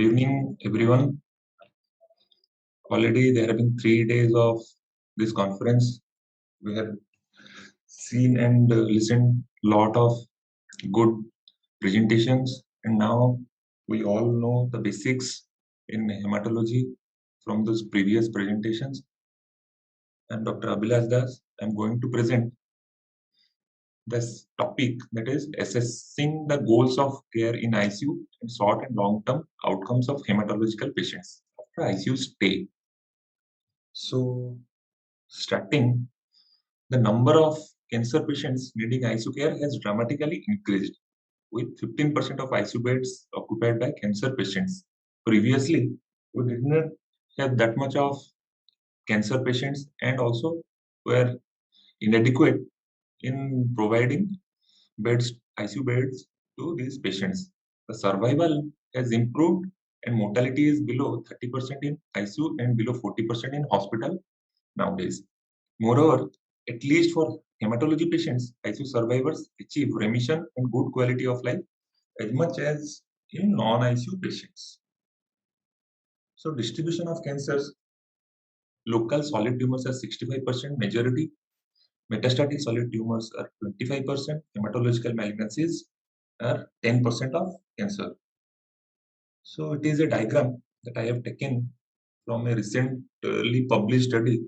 Good evening, everyone. Already there have been 3 days of this conference. We have seen and listened lot of good presentations, and now we all know the basics in hematology from those previous presentations. I'm Dr. Abhilash Das. I'm going to present this topic, that is assessing the goals of care in ICU and short and long-term outcomes of hematological patients after ICU stay. So, starting, the number of cancer patients needing ICU care has dramatically increased, with 15% of ICU beds occupied by cancer patients. Previously, we did not have that much of cancer patients, and also were inadequate in providing beds, ICU beds to these patients. The survival has improved, and mortality is below 30% in ICU and below 40% in hospital nowadays. Moreover, at least for hematology patients, ICU survivors achieve remission and good quality of life as much as in non-ICU patients. So, distribution of cancers, local solid tumors are 65% majority, metastatic solid tumors are 25%, hematological malignancies are 10% of cancer. So, it is a diagram that I have taken from a recently published study,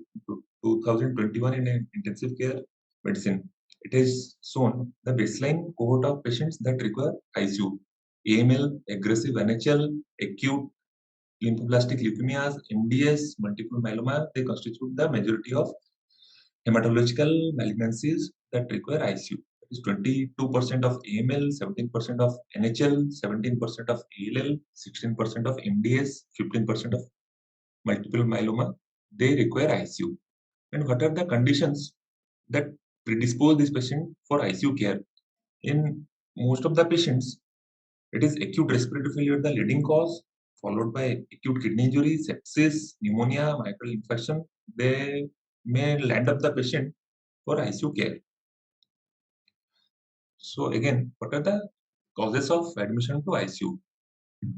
2021, in intensive care medicine. It has shown the baseline cohort of patients that require ICU: AML, aggressive NHL, acute lymphoblastic leukemias, MDS, multiple myeloma. They constitute the majority of hematological malignancies that require ICU. It is 22% of AML, 17% of NHL, 17% of ALL, 16% of MDS, 15% of multiple myeloma. They require ICU. And what are the conditions that predispose this patient for ICU care? In most of the patients, it is acute respiratory failure, the leading cause, followed by acute kidney injury, sepsis, pneumonia, mitral infection. They may land up the patient for ICU care. So again, what are the causes of admission to ICU?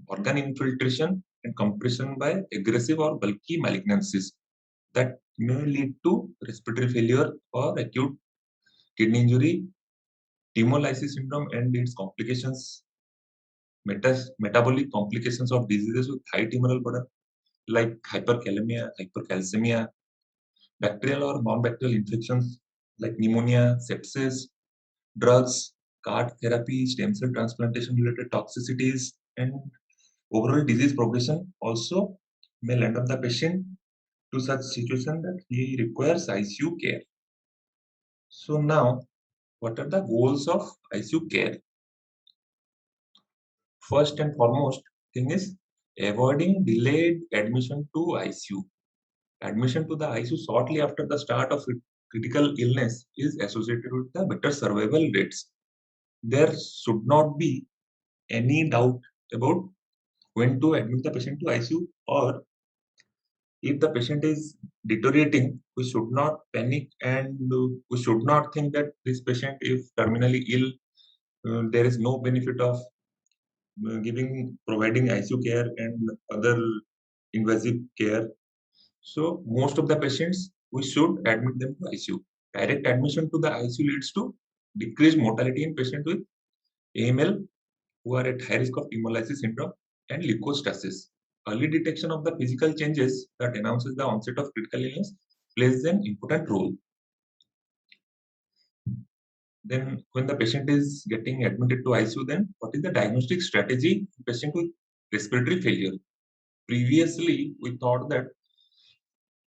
Organ infiltration and compression by aggressive or bulky malignancies that may lead to respiratory failure or acute kidney injury, hemolysis syndrome and its complications, metabolic complications of diseases with high tumoral burden like hyperkalemia, hypercalcemia, bacterial or non-bacterial infections like pneumonia, sepsis, drugs, CAR therapy, stem cell transplantation related toxicities, and overall disease progression also may land up the patient to such situation that he requires ICU care. So now, what are the goals of ICU care? First and foremost thing is avoiding delayed admission to ICU. Admission to the ICU shortly after the start of critical illness is associated with the better survival rates. There should not be any doubt about when to admit the patient to ICU, or if the patient is deteriorating, we should not panic, and we should not think that this patient, if terminally ill, there is no benefit of providing ICU care and other invasive care. So most of the patients, we should admit them to ICU. Direct admission to the ICU leads to decreased mortality in patients with AML who are at high risk of hemolysis syndrome and leukostasis. Early detection of the physical changes that announces the onset of critical illness plays an important role. Then when the patient is getting admitted to ICU, then what is the diagnostic strategy for patient with respiratory failure? Previously, we thought that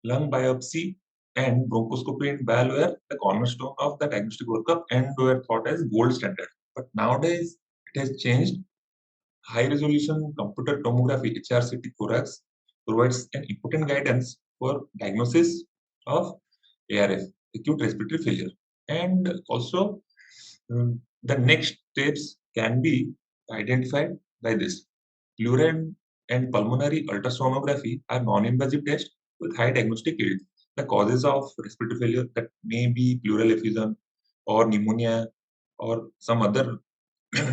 lung biopsy and bronchoscopy and BAL were the cornerstone of the diagnostic workup and were thought as gold standard. But nowadays, it has changed. High resolution computer tomography, HRCT thorax, provides an important guidance for diagnosis of ARF, acute respiratory failure. And also, the next steps can be identified by this. Pleural and pulmonary ultrasonography are non-invasive tests with high diagnostic yield. The causes of respiratory failure that may be pleural effusion or pneumonia or some other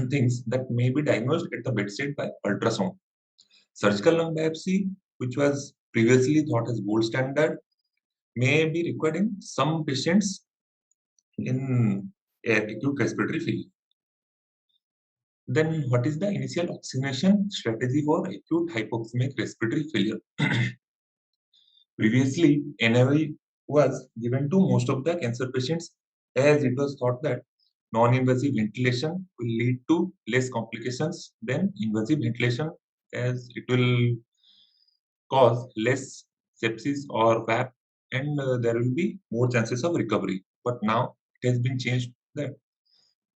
things that may be diagnosed at the bedside by ultrasound. Surgical lung biopsy, which was previously thought as gold standard, may be required in some patients in acute respiratory failure. Then what is the initial oxygenation strategy for acute hypoxemic respiratory failure? Previously, NIV was given to most of the cancer patients as it was thought that non-invasive ventilation will lead to less complications than invasive ventilation, as it will cause less sepsis or VAP, and there will be more chances of recovery. But now it has been changed that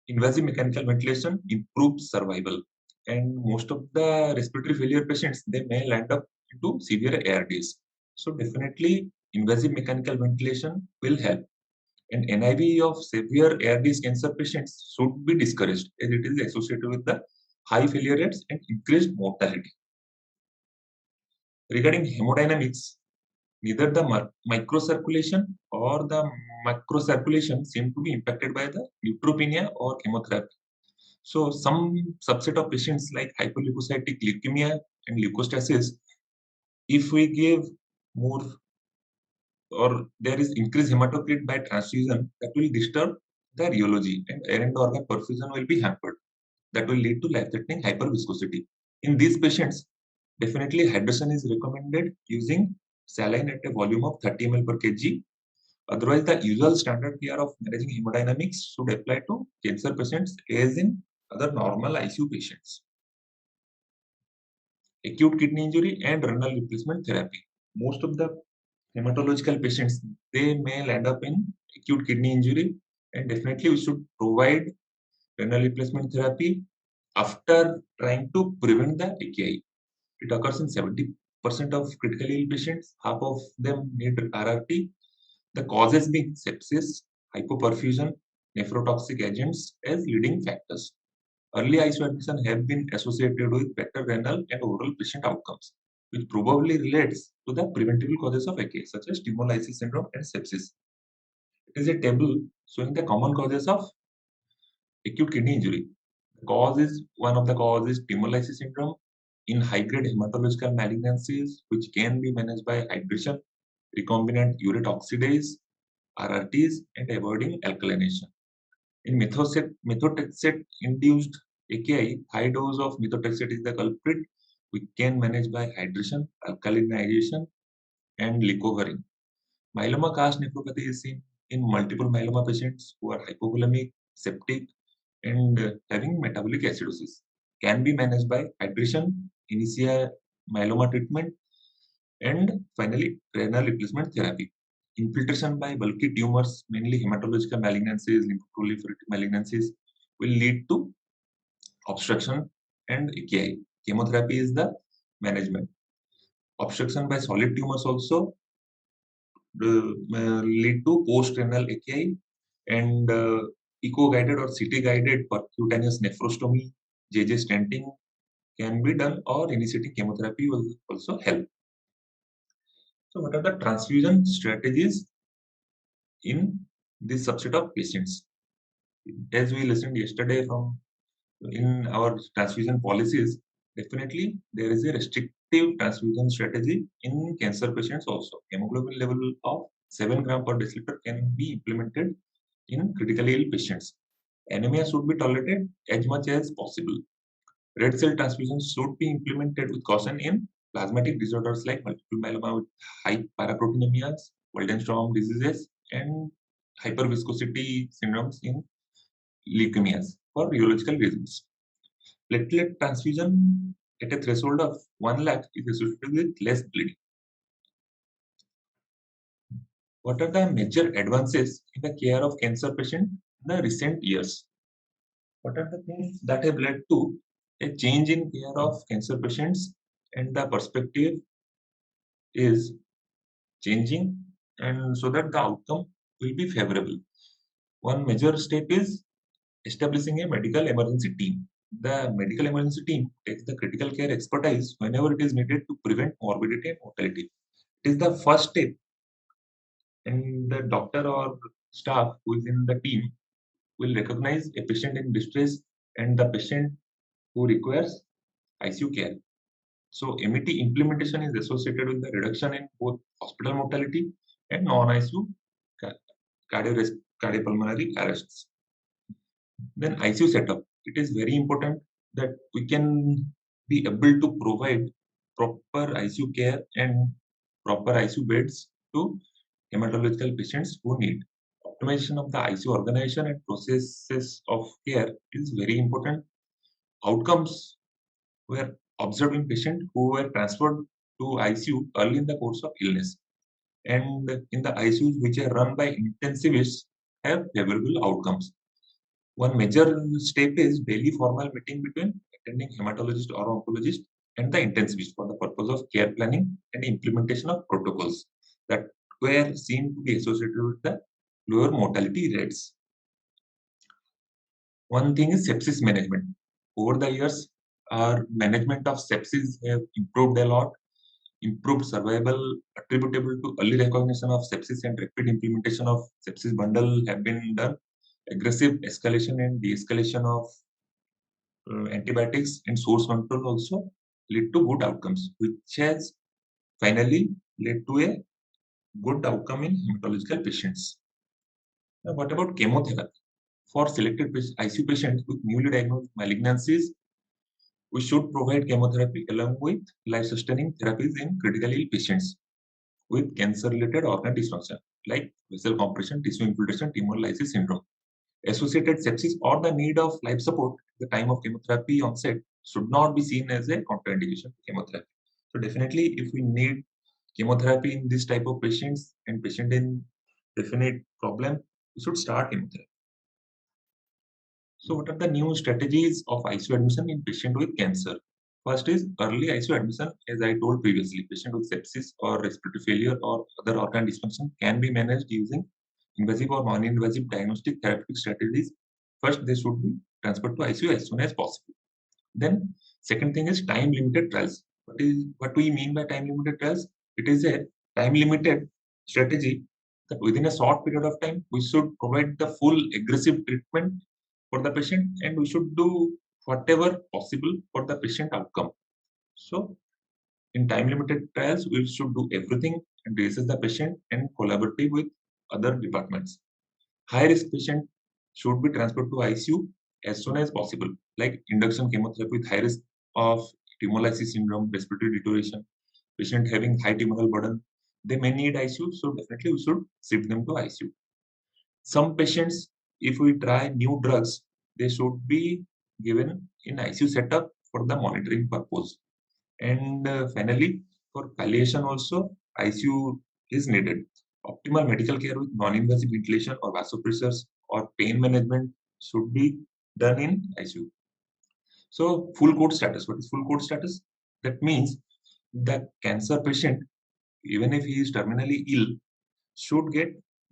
invasive mechanical ventilation improves survival, and most of the respiratory failure patients, they may land up into severe ARDS. So definitely invasive mechanical ventilation will help, and NIV of severe ARDS cancer patients should be discouraged as it is associated with the high failure rates and increased mortality. Regarding hemodynamics, neither the microcirculation or the macrocirculation seem to be impacted by the neutropenia or chemotherapy. So some subset of patients like hypolipocytic leukemia and leukostasis, if we give more or there is increased hematocrit by transfusion, that will disturb the rheology and air and organ perfusion will be hampered. That will lead to life-threatening hyperviscosity. In these patients, definitely hydration is recommended using saline at a volume of 30 ml per kg. Otherwise, the usual standard care of managing hemodynamics should apply to cancer patients as in other normal ICU patients. Acute kidney injury and renal replacement therapy. Most of the hematological patients, they may land up in acute kidney injury, and definitely we should provide renal replacement therapy after trying to prevent the AKI. It occurs in 70% of critically ill patients. Half of them need RRT. The causes being sepsis, hypoperfusion, nephrotoxic agents as leading factors. Early ICU admission have been associated with better renal and overall patient outcomes, which probably relates to the preventable causes of AKI, such as thrombolysis syndrome and sepsis. It is a table showing the common causes of acute kidney injury. One of the causes is thrombolysis syndrome in high-grade hematological malignancies, which can be managed by hydration, recombinant urate oxidase, RRTs, and avoiding alkalination. In methotrexate-induced AKI, high dose of methotrexate is the culprit. We can manage by hydration, alkalinization, and leucovorin. Myeloma cast nephropathy is seen in multiple myeloma patients who are hypovolemic, septic, and having metabolic acidosis. Can be managed by hydration, initial myeloma treatment, and finally renal replacement therapy. Infiltration by bulky tumors, mainly hematological malignancies, lymphoproliferative malignancies, will lead to obstruction and AKI. Chemotherapy is the management. Obstruction by solid tumors also lead to post-renal AKI, and echo-guided or CT-guided percutaneous nephrostomy, JJ stenting can be done, or initiating chemotherapy will also help. So what are the transfusion strategies in this subset of patients? As we listened yesterday from in our transfusion policies, definitely there is a restrictive transfusion strategy in cancer patients also. Hemoglobin level of 7 gram per deciliter can be implemented in critically ill patients. Anemia should be tolerated as much as possible. Red cell transfusion should be implemented with caution in plasmatic disorders like multiple myeloma with high paraproteinemias, Waldenstrom diseases, and hyperviscosity syndromes in leukemias for rheological reasons. Platelet transfusion at a threshold of 1 lakh is associated with less bleeding. What are the major advances in the care of cancer patients in the recent years? What are the things that have led to a change in care of cancer patients, and the perspective is changing, and so that the outcome will be favorable? One major step is establishing a medical emergency team. The medical emergency team takes the critical care expertise whenever it is needed to prevent morbidity and mortality. It is the first step, and the doctor or staff who is in the team will recognize a patient in distress and the patient who requires ICU care. So MET implementation is associated with the reduction in both hospital mortality and non-ICU cardiopulmonary arrests. Then ICU setup. It is very important that we can be able to provide proper ICU care and proper ICU beds to hematological patients who need. Optimization of the ICU organization and processes of care is very important. Outcomes were observed in patients who were transferred to ICU early in the course of illness. And in the ICUs which are run by intensivists have favorable outcomes. One major step is daily formal meeting between attending hematologist or oncologist and the intensivist for the purpose of care planning and implementation of protocols that were seen to be associated with the lower mortality rates. One thing is sepsis management. Over the years, our management of sepsis have improved a lot. Improved survival attributable to early recognition of sepsis and rapid implementation of sepsis bundle have been done. Aggressive escalation and de-escalation of antibiotics and source control also lead to good outcomes, which has finally led to a good outcome in hematological patients. Now, what about chemotherapy? For selected ICU patients with newly diagnosed malignancies, we should provide chemotherapy along with life-sustaining therapies in critically ill patients with cancer-related organ dysfunction like vessel compression, tissue infiltration, tumor lysis syndrome. Associated sepsis or the need of life support at the time of chemotherapy onset should not be seen as a contraindication to chemotherapy. So definitely, if we need chemotherapy in this type of patients and patient in definite problem, we should start chemotherapy. So what are the new strategies of ICU admission in patient with cancer? First is early ICU admission. As I told previously, patient with sepsis or respiratory failure or other organ dysfunction can be managed using invasive or non-invasive diagnostic therapeutic strategies. First, they should be transferred to ICU as soon as possible. Then, second thing is time-limited trials. What we mean by time-limited trials? It is a time-limited strategy that within a short period of time, we should provide the full aggressive treatment for the patient and we should do whatever possible for the patient outcome. So, in time-limited trials, we should do everything and reassess the patient and collaborate with other departments. High-risk patient should be transferred to ICU as soon as possible, like induction chemotherapy with high risk of hemolysis syndrome, respiratory deterioration, patient having high tumoral burden, they may need ICU, so definitely we should shift them to ICU. Some patients, if we try new drugs, they should be given in ICU setup for the monitoring purpose. And finally, for palliation also, ICU is needed. Optimal medical care with non-invasive ventilation or vasopressors or pain management should be done in ICU. So full code status. What is full code status? That means the cancer patient, even if he is terminally ill, should get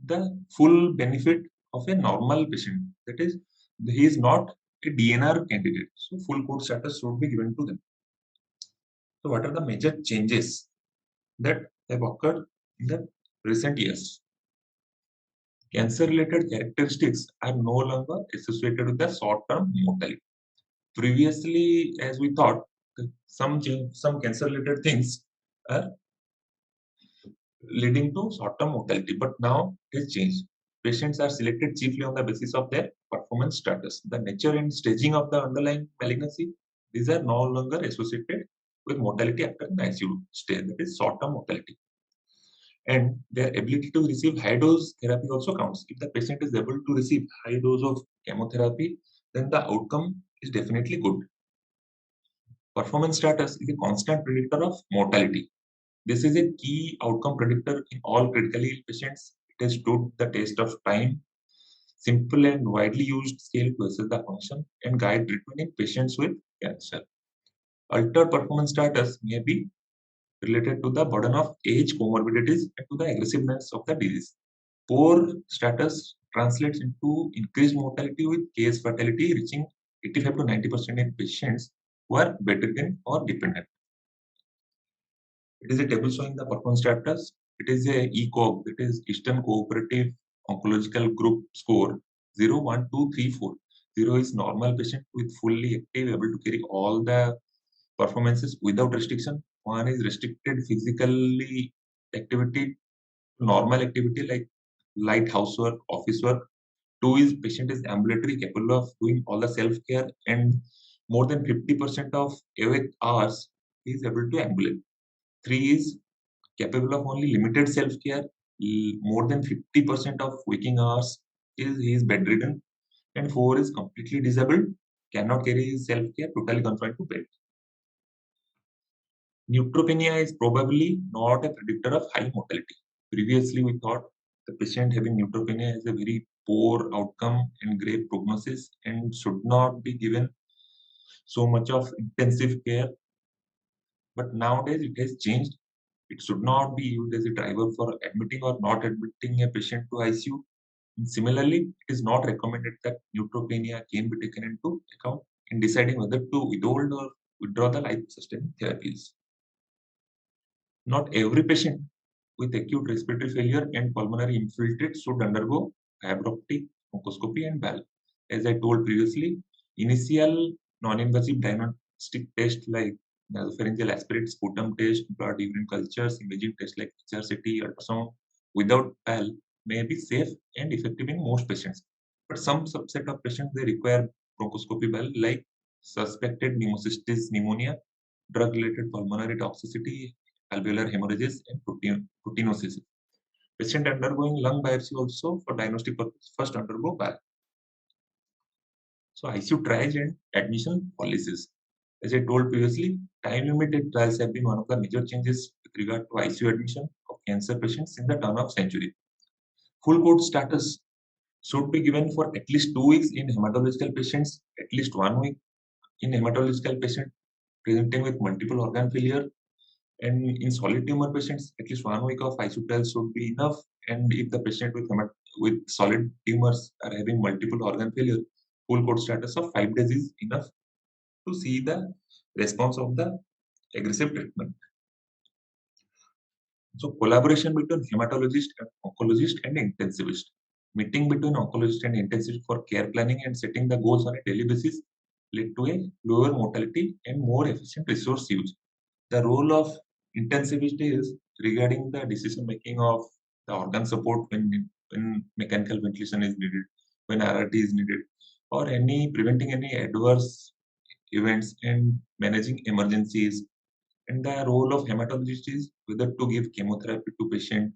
the full benefit of a normal patient. That is, he is not a DNR candidate. So full code status should be given to them. So what are the major changes that have occurred in the recent years? Cancer-related characteristics are no longer associated with the short-term mortality. Previously, as we thought, some cancer-related things are leading to short-term mortality, but now it has changed. Patients are selected chiefly on the basis of their performance status. The nature and staging of the underlying malignancy, these are no longer associated with mortality after an ICU stay, that is short-term mortality. And their ability to receive high dose therapy also counts. If the patient is able to receive high dose of chemotherapy, then the outcome is definitely good. Performance status is a constant predictor of mortality. This is a key outcome predictor in all critically ill patients. It has stood the test of time. Simple and widely used scale to assess the function and guide treatment in patients with cancer. Altered performance status may be related to the burden of age, comorbidities, and to the aggressiveness of the disease. Poor status translates into increased mortality with case fatality reaching 85 to 90% in patients who are bedridden or dependent. It is a table showing the performance status. It is a ECOG, that is Eastern Cooperative Oncological Group score 0, 1, 2, 3, 4. 0 is normal patient with fully active, able to carry all the performances without restriction. One is restricted physically activity, normal activity like light housework, office work. Two is patient is ambulatory, capable of doing all the self-care, and more than 50% of awake hours he is able to ambulate. Three is capable of only limited self-care. More than 50% of waking hours he is bedridden. And four is completely disabled, cannot carry his self-care, totally confined to bed. Neutropenia is probably not a predictor of high mortality. Previously, we thought the patient having neutropenia has a very poor outcome and grave prognosis and should not be given so much of intensive care. But nowadays, it has changed. It should not be used as a driver for admitting or not admitting a patient to ICU. And similarly, it is not recommended that neutropenia can be taken into account in deciding whether to withhold or withdraw the life-sustaining therapies. Not every patient with acute respiratory failure and pulmonary infiltrate should undergo fiber optic bronchoscopy and BAL. As I told previously, initial non-invasive diagnostic tests like nasopharyngeal aspirate, sputum test, blood urine cultures, imaging tests like HRCT, ultrasound without BAL may be safe and effective in most patients. But some subset of patients they require bronchoscopy BAL like suspected pneumocystis pneumonia, drug-related pulmonary toxicity, alveolar hemorrhages, and proteinosis. Patient undergoing lung biopsy also for diagnostic purpose first undergo BAL. So ICU triage and admission policies. As I told previously, time-limited trials have been one of the major changes with regard to ICU admission of cancer patients in the turn of century. Full code status should be given for at least 2 weeks in hematological patients, at least 1 week in hematological patient presenting with multiple organ failure. And in solid tumor patients, at least 1 week of ICU should be enough. And if the patient with solid tumors are having multiple organ failure, full code status of 5 days is enough to see the response of the aggressive treatment. So collaboration between hematologist and oncologist and intensivist. Meeting between oncologist and intensivist for care planning and setting the goals on a daily basis led to a lower mortality and more efficient resource use. The role of intensivist is regarding the decision making of the organ support when mechanical ventilation is needed, when RRT is needed, or any preventing any adverse events and managing emergencies. And the role of hematologist is whether to give chemotherapy to patient,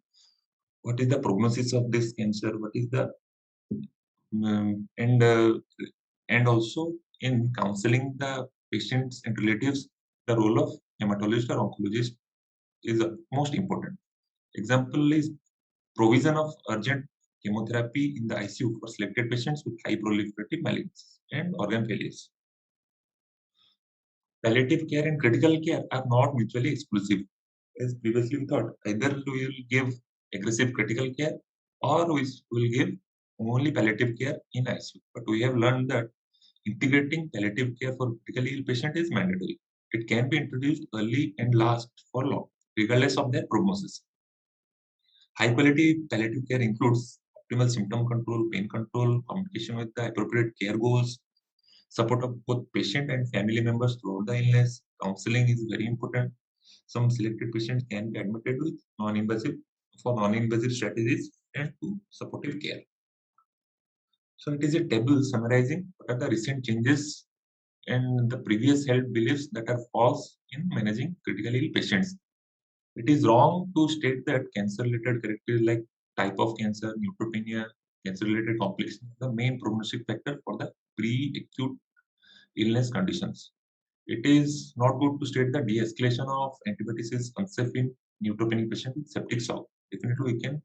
what is the prognosis of this cancer, what is the um, and uh, and also in counseling the patients and relatives, the role of hematologist or oncologist is most important. Example is provision of urgent chemotherapy in the ICU for selected patients with high proliferative malignancies and organ failures. Palliative care and critical care are not mutually exclusive. As previously we thought, either we will give aggressive critical care or we will give only palliative care in ICU. But we have learned that integrating palliative care for critically ill patient is mandatory. It can be introduced early and last for long, regardless of their prognosis. High quality palliative care includes optimal symptom control, pain control, communication with the appropriate care goals, support of both patient and family members throughout the illness. Counseling is very important. Some selected patients can be admitted with non-invasive strategies and to supportive care. So it is a table summarizing what are the recent changes and the previous held beliefs that are false in managing critically ill patients. It is wrong to state that cancer-related characteristics like type of cancer, neutropenia, cancer-related complications are the main prognostic factor for the pre-acute illness conditions. It is not good to state that de-escalation of antibiotics is unsafe in neutropenic patient with septic shock. Definitely, we can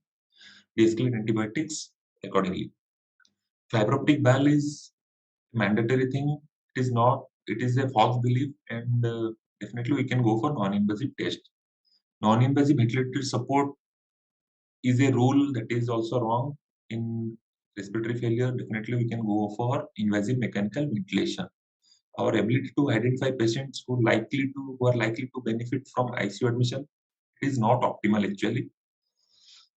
de-escalate antibiotics accordingly. Fiber optic BAL is mandatory thing. It is not. It is a false belief, and definitely we can go for non-invasive test. Non-invasive ventilatory support is a rule that is also wrong in respiratory failure. Definitely, we can go for invasive mechanical ventilation. Our ability to identify patients who are likely to benefit from ICU admission is not optimal actually.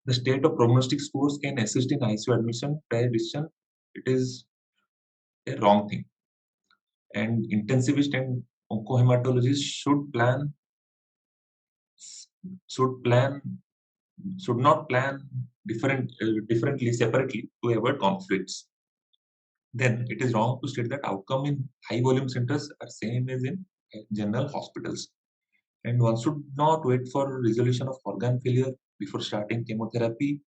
The state of prognostic scores can assist in ICU admission prior decision. It is a wrong thing. And intensivist and oncohematologists should plan should not plan differently separately to avoid conflicts. Then it is wrong to state that outcome in high volume centers are same as in general hospitals. And one should not wait for resolution of organ failure before starting chemotherapy.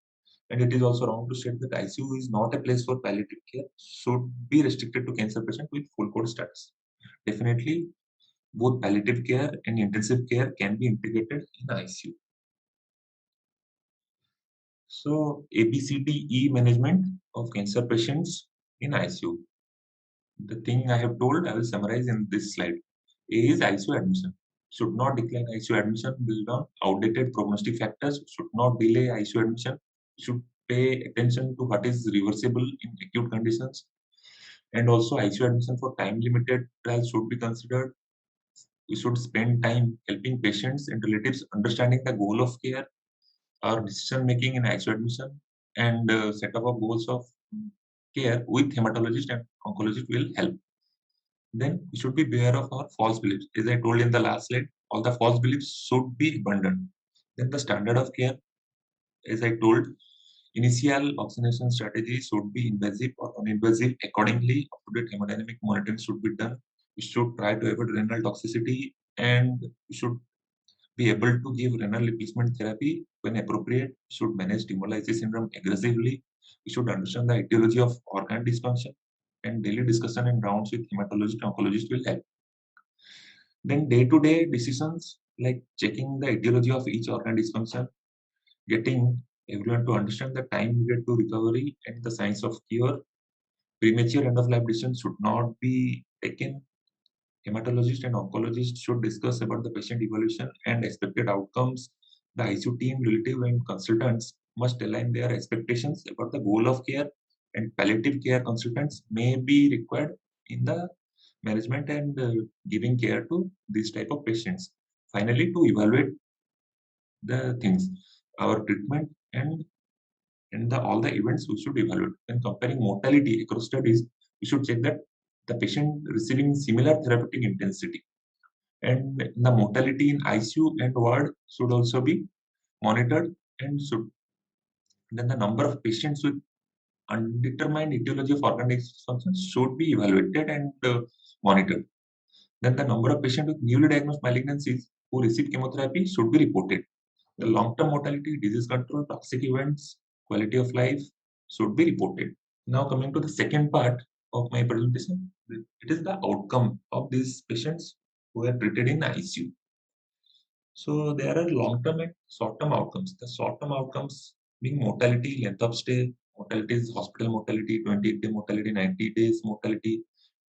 And it is also wrong to state that ICU is not a place for palliative care, should be restricted to cancer patients with full code status. Definitely, both palliative care and intensive care can be integrated in ICU. So, ABCDE management of cancer patients in ICU. The thing I have told, I will summarize in this slide. A is ICU admission. Should not decline ICU admission based on outdated prognostic factors. Should not delay ICU admission. Should pay attention to what is reversible in acute conditions. And also ICU admission for time-limited trials should be considered. We should spend time helping patients and relatives understanding the goal of care or decision making in ICU admission, and set up of goals of care with hematologist and oncologist will help. Then we should be aware of our false beliefs. As I told in the last slide, all the false beliefs should be abandoned. Then the standard of care, as I told, initial oxygenation strategy should be invasive or non-invasive. Accordingly, up-to-date hemodynamic monitoring should be done. We should try to avoid renal toxicity, and we should be able to give renal replacement therapy when appropriate. We should manage hemolysis syndrome aggressively. We should understand the etiology of organ dysfunction, and daily discussion and rounds with hematologist and oncologist will help. Then day-to-day decisions like checking the etiology of each organ dysfunction, getting everyone to understand the time needed to recovery and the signs of cure. Premature end-of-life decisions should not be taken. Hematologist and oncologist should discuss about the patient evaluation and expected outcomes. The ICU team, relative, and consultants must align their expectations about the goal of care, and palliative care consultants may be required in the management and giving care to this type of patients. Finally, to evaluate the things, our treatment and all the events we should evaluate. When comparing mortality across studies, we should check that the patient receiving similar therapeutic intensity, and the mortality in ICU and ward should also be monitored, and should then the number of patients with undetermined etiology of organ dysfunction should be evaluated and monitored. Then the number of patients with newly diagnosed malignancies who receive chemotherapy should be reported. The long-term mortality, disease control, toxic events, quality of life should be reported. Now coming to the second part of my presentation, it is the outcome of these patients who are treated in ICU. So there are long-term and short-term outcomes. The short-term outcomes being mortality, length of stay. Mortality is hospital mortality, 28-day mortality, 90 days mortality.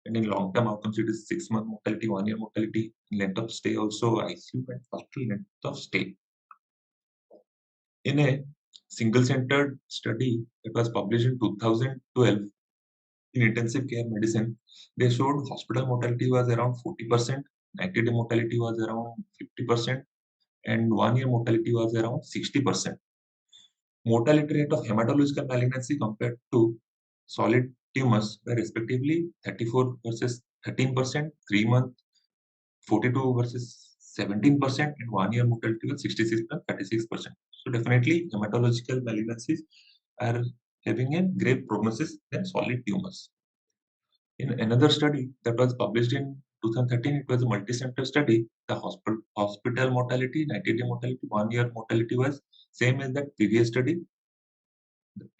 And in long-term outcomes, it is 6-month mortality, 1-year mortality. Length of stay also ICU and hospital length of stay. In a single-centered study that was published in 2012 in intensive care medicine, they showed hospital mortality was around 40%, 90-day mortality was around 50%, and 1-year mortality was around 60%. Mortality rate of hematological malignancy compared to solid tumors were respectively 34 versus 13%, 3-month 42 versus 17%, and 1-year mortality was 66 and 36%. So definitely hematological malignancies are having a grave prognosis than solid tumors. In another study that was published in 2013, it was a multi-center study. The hospital mortality, 90-day mortality, 1-year mortality was same as that previous study,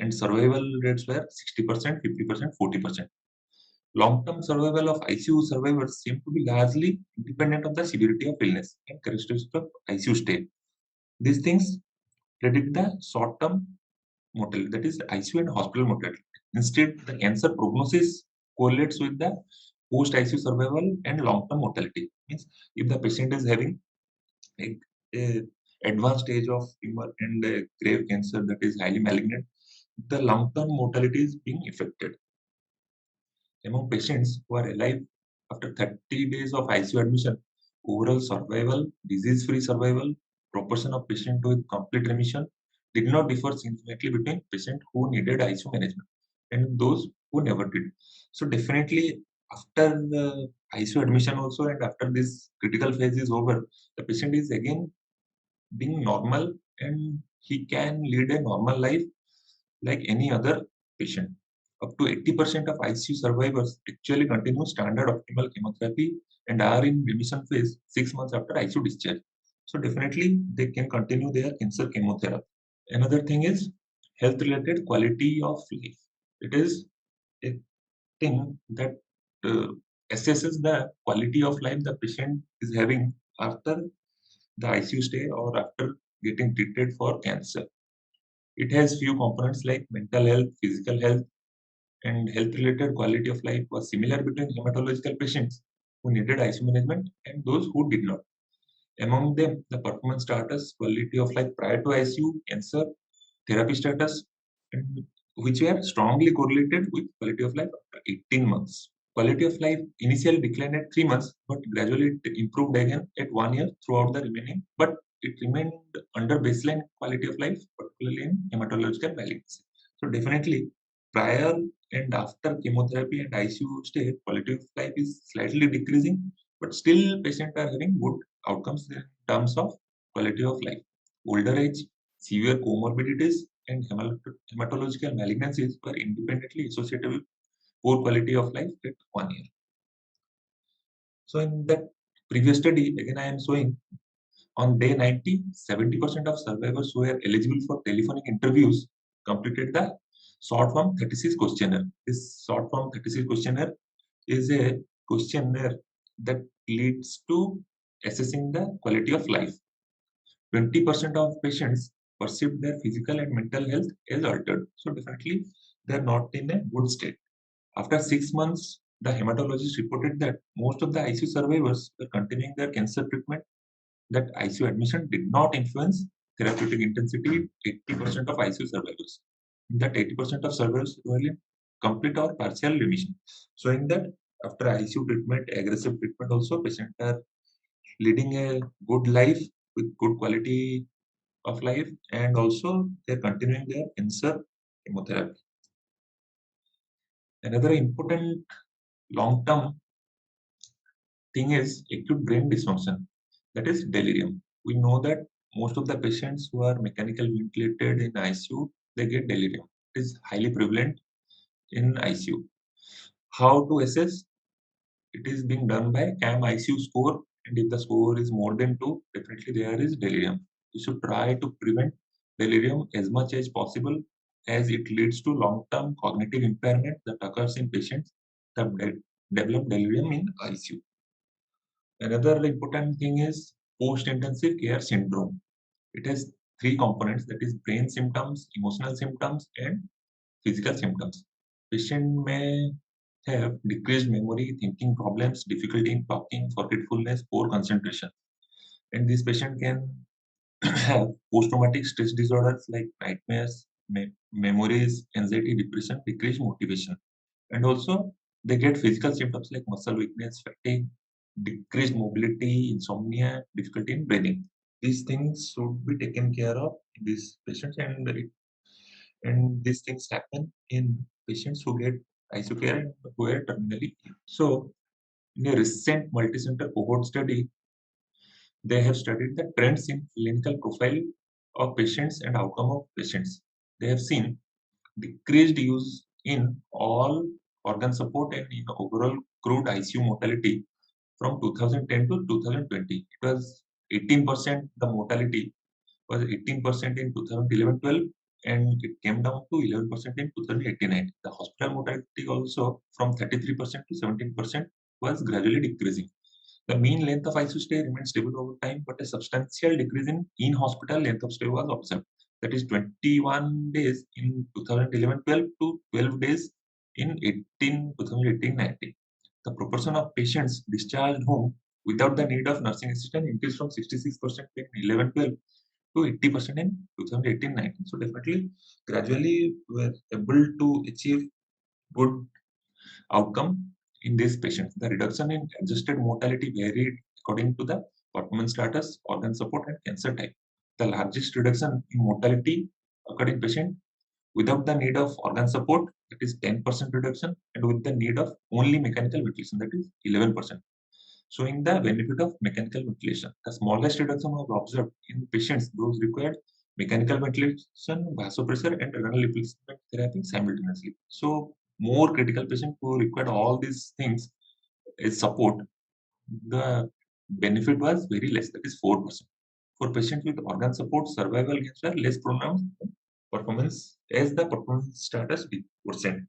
and survival rates were 60%, 50%, 40%. Long-term survival of ICU survivors seem to be largely independent of the severity of illness and characteristics of ICU stay. These things predict the short-term mortality, that is ICU and hospital mortality. Instead, the cancer prognosis correlates with the post-ICU survival and long-term mortality. Means if the patient is having a advanced stage of tumor and a grave cancer that is highly malignant, the long-term mortality is being affected. Among patients who are alive after 30 days of ICU admission, overall survival, disease-free survival, proportion of patients with complete remission did not differ significantly between patients who needed ICU management and those who never did. So definitely after ICU admission also, and after this critical phase is over, the patient is again being normal and he can lead a normal life like any other patient. Up to 80% of ICU survivors actually continue standard optimal chemotherapy and are in remission phase 6 months after ICU discharge. So definitely they can continue their cancer chemotherapy. Another thing is health related quality of life. It is a thing that uh, assesses the quality of life the patient is having after the ICU stay or after getting treated for cancer. It has few components like mental health, physical health, and health related quality of life was similar between hematological patients who needed ICU management and those who did not. Among them, the performance status, quality of life prior to ICU, cancer, therapy status, and which were strongly correlated with quality of life after 18 months. Quality of life initially declined at 3 months, but gradually it improved again at 1 year throughout the remaining, but it remained under baseline quality of life, particularly in hematological malignancy. So definitely prior and after chemotherapy and ICU stay, quality of life is slightly decreasing, but still patients are having good outcomes in terms of quality of life. Older age, severe comorbidities, and hematological malignancies were independently associated with poor quality of life at 1 year. So in that previous study, again I am showing on day 90, 70% of survivors who were eligible for telephonic interviews completed the short form 36 questionnaire. This short form 36 questionnaire is a questionnaire that leads to assessing the quality of life. 20% of patients perceive their physical and mental health as altered. So definitely they are not in a good state. After 6 months, the hematologist reported that most of the ICU survivors were continuing their cancer treatment, that ICU admission did not influence therapeutic intensity. 80% of ICU survivors. That 80% of survivors were in complete or partial remission, showing that after ICU treatment, aggressive treatment also, patients are leading a good life with good quality of life, and also they're continuing their cancer chemotherapy. Another important long-term thing is acute brain dysfunction, that is delirium. We know that most of the patients who are mechanically ventilated in ICU, they get delirium. It is highly prevalent in ICU. How to assess? It is being done by CAM ICU score, and if the score is more than 2, definitely there is delirium. You should try to prevent delirium as much as possible, as it leads to long-term cognitive impairment that occurs in patients that develop delirium in ICU. Another important thing is post-intensive care syndrome. It has three components, that is brain symptoms, emotional symptoms, and physical symptoms. Patient may have decreased memory, thinking problems, difficulty in talking, forgetfulness, poor concentration. And this patient can have post-traumatic stress disorders like nightmares, memories, anxiety, depression, decreased motivation. And also they get physical symptoms like muscle weakness, fatigue, decreased mobility, insomnia, difficulty in breathing. These things should be taken care of in these patients, and these things happen in patients who get ICU care and who are terminally ill. So, in a recent multicenter cohort study, they have studied the trends in clinical profile of patients and outcome of patients. They have seen decreased use in all organ support and in overall crude ICU mortality from 2010 to 2020. It was 18%, the mortality was 18% in 2011-12, and it came down to 11% in 2018-19. The hospital mortality also from 33% to 17% was gradually decreasing. The mean length of ICU stay remained stable over time, but a substantial decrease in hospital length of stay was observed. That is 21 days in 2011-12 to 12 days in 2018-19. The proportion of patients discharged home without the need of nursing assistant increased from 66% in 11-12 to 80% in 2018-19. So definitely, gradually we were able to achieve good outcome in these patients. The reduction in adjusted mortality varied according to the performance status, organ support, and cancer type. The largest reduction in mortality occurred in patient without the need of organ support that is 10% reduction, and with the need of only mechanical ventilation, that is 11%, showing the benefit of mechanical ventilation. The smallest reduction was observed in patients those required mechanical ventilation, vasopressor, and renal replacement therapy simultaneously. So more critical patients who required all these things as support, the benefit was very less, that is 4%. For patients with organ support, survival gains were less pronounced than performance as the performance status worsened.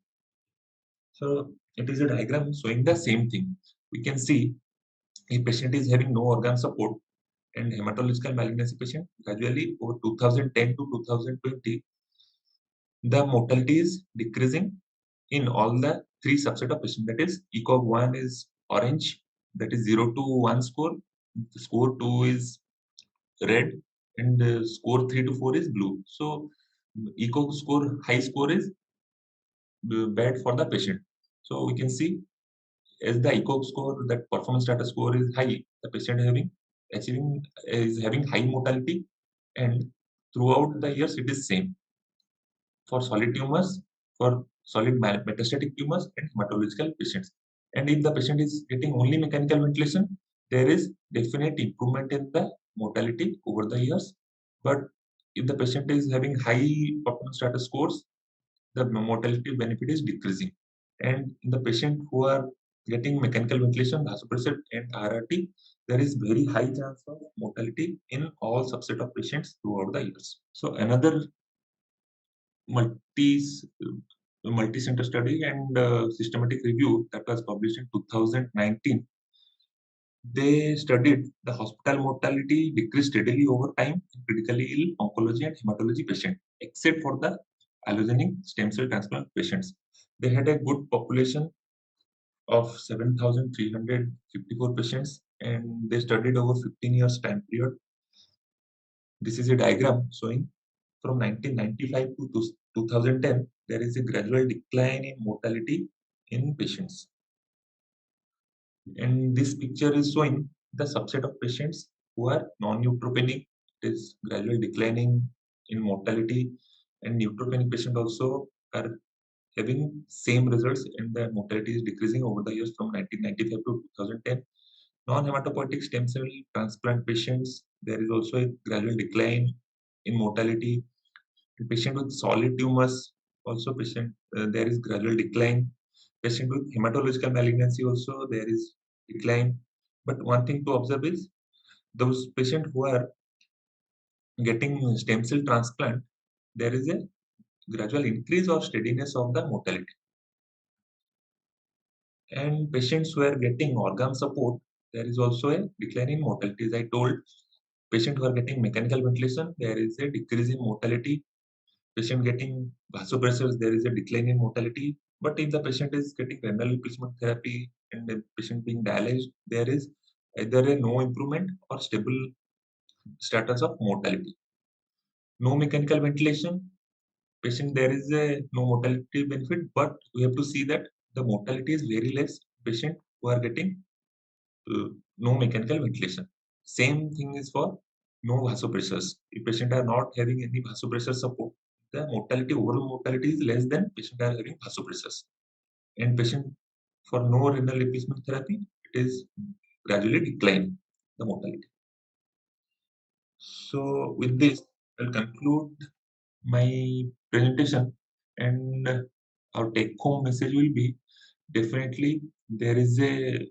So it is a diagram showing the same thing. We can see if patient is having no organ support and hematological malignancy patient, gradually over 2010 to 2020, the mortality is decreasing in all the three subset of patients. That is, ECOG 1 is orange, that is 0 to 1 score. Score 2 is red, and score 3 to 4 is blue. So ECOG score, high score is bad for the patient. So we can see as the ECOG score, that performance status score is high, the patient is having high mortality, and throughout the years it is same for solid tumors, for solid metastatic tumors, and hematological patients. And if the patient is getting only mechanical ventilation, there is definite improvement in the mortality over the years. But if the patient is having high performance status scores, the mortality benefit is decreasing. And in the patient who are getting mechanical ventilation, vasopressor, and RRT, there is very high chance of mortality in all subset of patients throughout the years. So another multi multi-center study and systematic review that was published in 2019, they studied the hospital mortality decreased steadily over time in critically ill oncology and hematology patients, except for the allogeneic stem cell transplant patients. They had a good population of 7,354 patients, and they studied over 15 years time period. This is a diagram showing from 1995 to 2010, there is a gradual decline in mortality in patients. And this picture is showing the subset of patients who are non-neutropenic. It is gradually declining in mortality, and neutropenic patients also are having same results, and the mortality is decreasing over the years from 1995 to 2010. Non-hematopoietic stem cell transplant patients, there is also a gradual decline in mortality. In patient with solid tumors, also there is gradual decline. Patient with hematological malignancy also there is decline. But one thing to observe is those patients who are getting stem cell transplant, there is a gradual increase or steadiness of the mortality. And patients who are getting organ support, there is also a decline in mortality. As I told, patients who are getting mechanical ventilation, there is a decrease in mortality. Patient getting vasopressors, there is a decline in mortality. But if the patient is getting renal replacement therapy and the patient being dialyzed, there is either a no improvement or stable status of mortality. No mechanical ventilation, patient there is a no mortality benefit, but we have to see that the mortality is very less patient who are getting no mechanical ventilation. Same thing is for no vasopressors. If patient are not having any vasopressor support, the mortality, overall mortality is less than patient are having vasopressors. And patient for no renal replacement therapy, it is gradually declining the mortality. So with this, I'll conclude my presentation, and our take-home message will be definitely there is a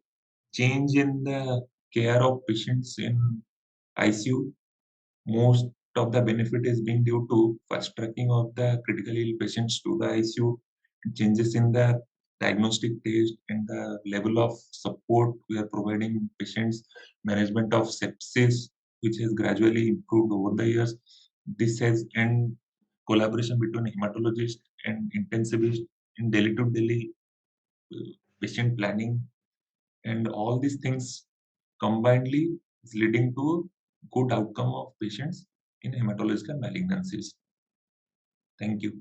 change in the care of patients in ICU. Most of the benefit is being due to fast tracking of the critically ill patients to the ICU, changes in the diagnostic test and the level of support we are providing patients, management of sepsis, which has gradually improved over the years. This has and collaboration between hematologist and intensivist in daily to daily patient planning, and all these things combinedly is leading to good outcome of patients in hematological malignancies. Thank you.